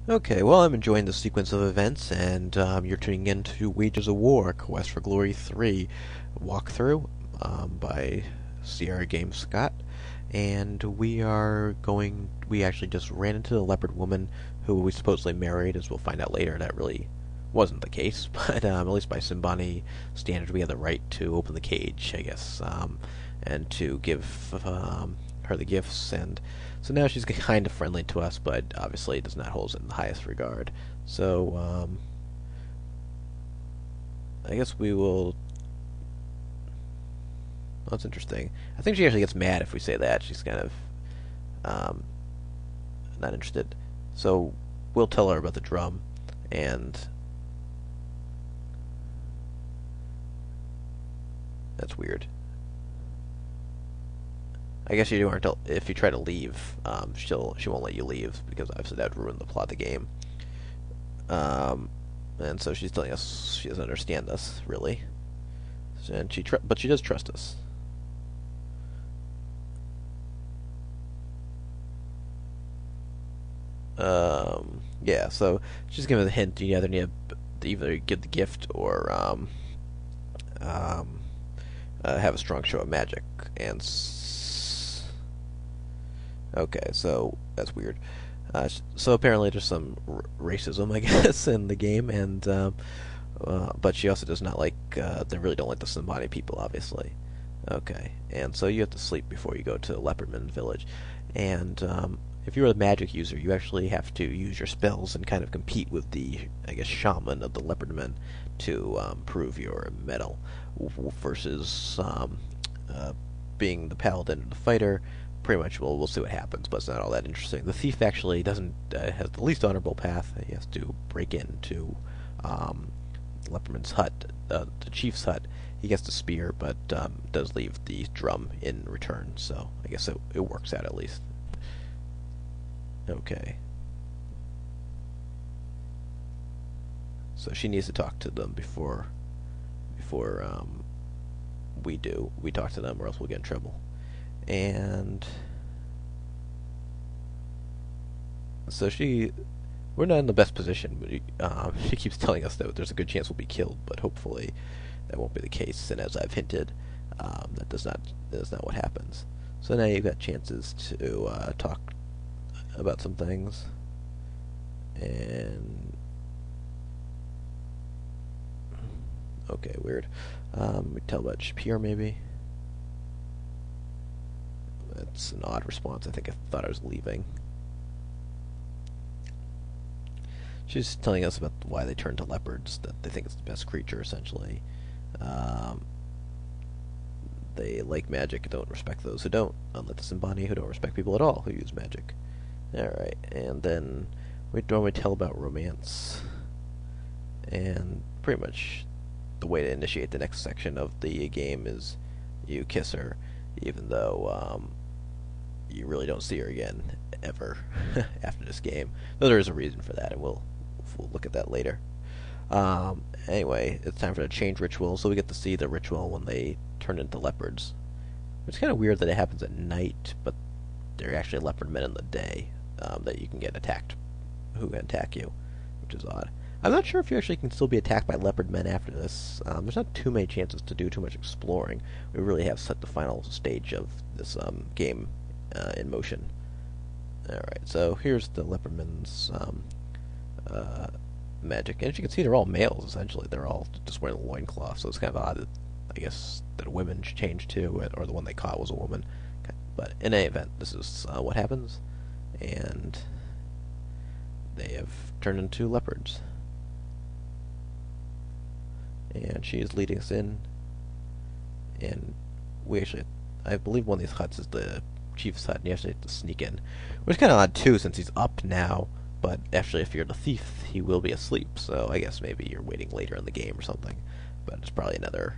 Okay, well, I'm enjoying the sequence of events, and you're tuning in to Wages of War, Quest for Glory 3 walkthrough by Sierra Games Scott. And we actually just ran into the leopard woman who we supposedly married, as we'll find out later. That really wasn't the case, but at least by Simbani standards, we had the right to open the cage, I guess, and to give her the gifts. And so now she's kind of friendly to us, but obviously does not hold us in the highest regard. So I guess we will. That's interesting. I think she actually gets mad if we say that. She's kind of um, not interested. So we'll tell her about the drum, and that's weird. I guess you aren't. If you try to leave, she won't let you leave because obviously that would ruin the plot of the game. Um, and so she's telling us she doesn't understand us really, and but she does trust us. Yeah, so she's giving a hint. You either need to either give the gift or um, have a strong show of magic. Okay, so that's weird. So apparently there's some racism, I guess, in the game, and but she also does not like. They really don't like the Symbiote people, obviously. Okay, and so you have to sleep before you go to Leopardman Village, and if you're a magic user, you actually have to use your spells and kind of compete with the, I guess, shaman of the Leopardmen to prove your mettle versus uh, being the paladin or the fighter. Pretty much, we'll see what happens, but it's not all that interesting. The thief actually doesn't has the least honorable path. He has to break into um, Leopardman's hut, the chief's hut. He gets the spear, but does leave the drum in return. So I guess it works out at least. Okay. So she needs to talk to them before we talk to them, or else we'll get in trouble. And so we're not in the best position. She keeps telling us that there's a good chance we'll be killed, but hopefully that won't be the case. And as I've hinted, that is not what happens. So now you've got chances to talk about some things, and okay, weird. We tell about Shapir maybe. That's an odd response. I think I thought I was leaving. She's telling us about why they turn to leopards. That they think it's the best creature, essentially. Um, they like magic and don't respect those who don't, unlike the Simbani who don't respect people at all who use magic. Alright, and then we normally tell about romance. And pretty much the way to initiate the next section of the game is you kiss her, even though you really don't see her again ever after this game. Though there is a reason for that, and we'll look at that later. Anyway, it's time for the change ritual, so we get to see the ritual when they turn into leopards. It's kind of weird that it happens at night, but they're actually leopard men in the day that you can get attacked, who can attack you, which is odd. I'm not sure if you actually can still be attacked by leopard men after this. There's not too many chances to do too much exploring. We really have set the final stage of this game in motion. Alright, so here's the leopardmen's uh, magic. And as you can see, they're all males, essentially. They're all just wearing a loincloth, so it's kind of odd that, I guess, that women should change too, or the one they caught was a woman. But in any event, this is what happens, and they have turned into leopards. And she is leading us in, and we actually, I believe one of these huts is the chief's hut, and you actually have to sneak in. Which is kind of odd, too, since he's up now, but actually, if you're the thief, he will be asleep, so I guess maybe you're waiting later in the game or something. But it's probably another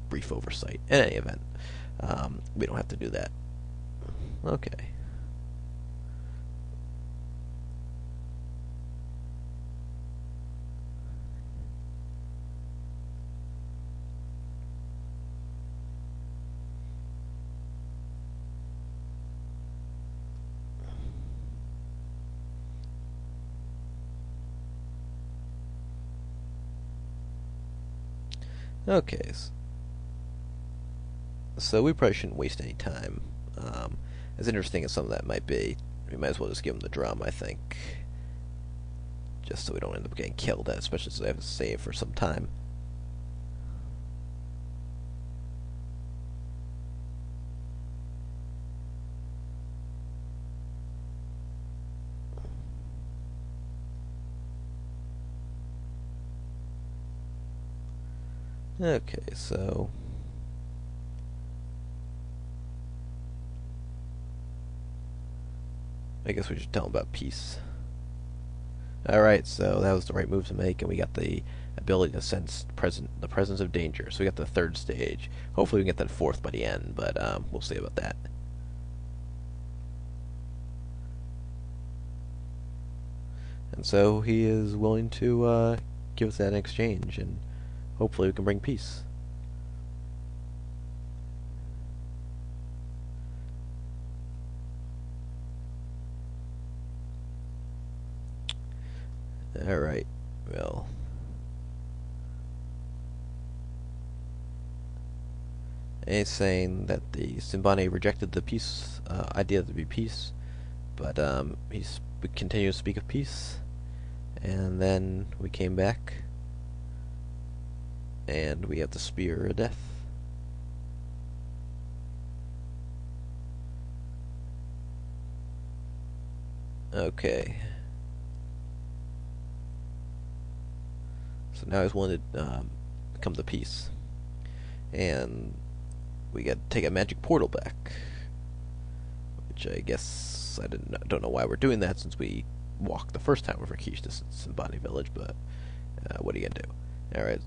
brief oversight. In any event, we don't have to do that. Okay. Okay, so we probably shouldn't waste any time. As interesting as some of that might be, we might as well just give them the drum, I think. Just so we don't end up getting killed, especially since I have to save for some time. Okay, so I guess we should tell them about peace. Alright, so that was the right move to make, and we got the ability to sense the presence of danger. So we got the third stage. Hopefully we can get that fourth by the end, but we'll see about that. And so he is willing to give us that in exchange, and hopefully we can bring peace. Alright, well. And he's saying that the Simbani rejected the peace idea to be peace, but we continued to speak of peace, and then we came back, and we have the Spear of Death. Okay. So now he's willing to come to peace, and we got to take a magic portal back, which I guess don't know why we're doing that since we walked the first time with Rakesh to Simbani Village, but what are you gonna do? All right,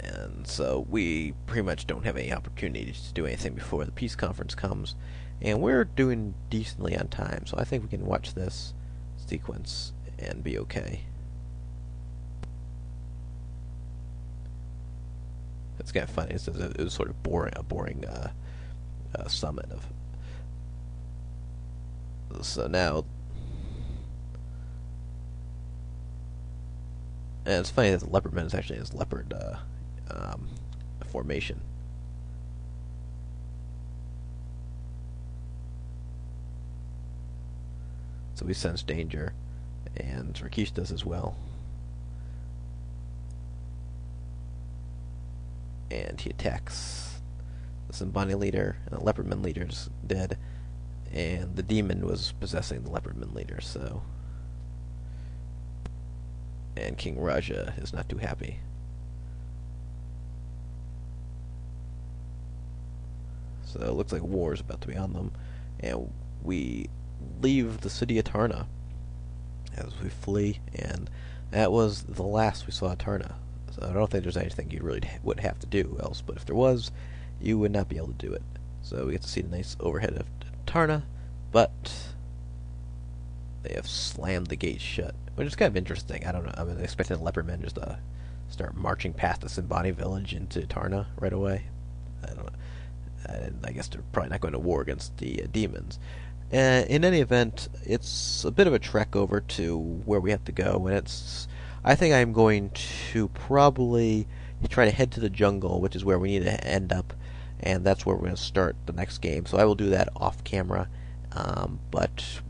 and so we pretty much don't have any opportunities to do anything before the peace conference comes, and we're doing decently on time, so I think we can watch this sequence and be okay. It's kind of funny. It was sort of a boring summit of. So now, and it's funny that the Leopardman is actually his leopard formation. So we sense danger, and Rakesh does as well. And he attacks the Simbani leader, and the Leopardman leader's dead, and the demon was possessing the Leopardman leader, so. And King Raja is not too happy. So it looks like war is about to be on them, and we leave the city of Tarna as we flee, and that was the last we saw of Tarna. So I don't think there's anything you really would have to do else, but if there was, you would not be able to do it. So we get to see the nice overhead of Tarna, but they have slammed the gates shut, which is kind of interesting. I don't know. I mean, expecting the Leopardmen just to start marching past the Simbani village into Tarna right away. I don't know. I guess they're probably not going to war against the demons. In any event, it's a bit of a trek over to where we have to go, and I think I'm going to probably try to head to the jungle, which is where we need to end up, and that's where we're going to start the next game. So I will do that off camera, but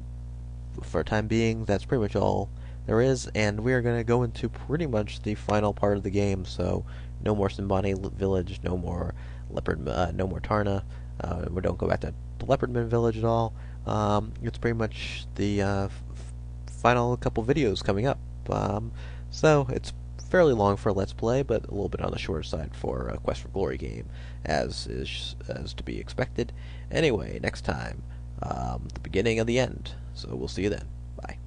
for the time being, that's pretty much all there is, and we are going to go into pretty much the final part of the game. So no more Simbani village, no more no more Tarna. We don't go back to the Leopardman village at all. It's pretty much the final couple videos coming up. So it's fairly long for a Let's Play, but a little bit on the shorter side for a Quest for Glory game, as to be expected. Anyway, next time, the beginning of the end. So we'll see you then. Bye.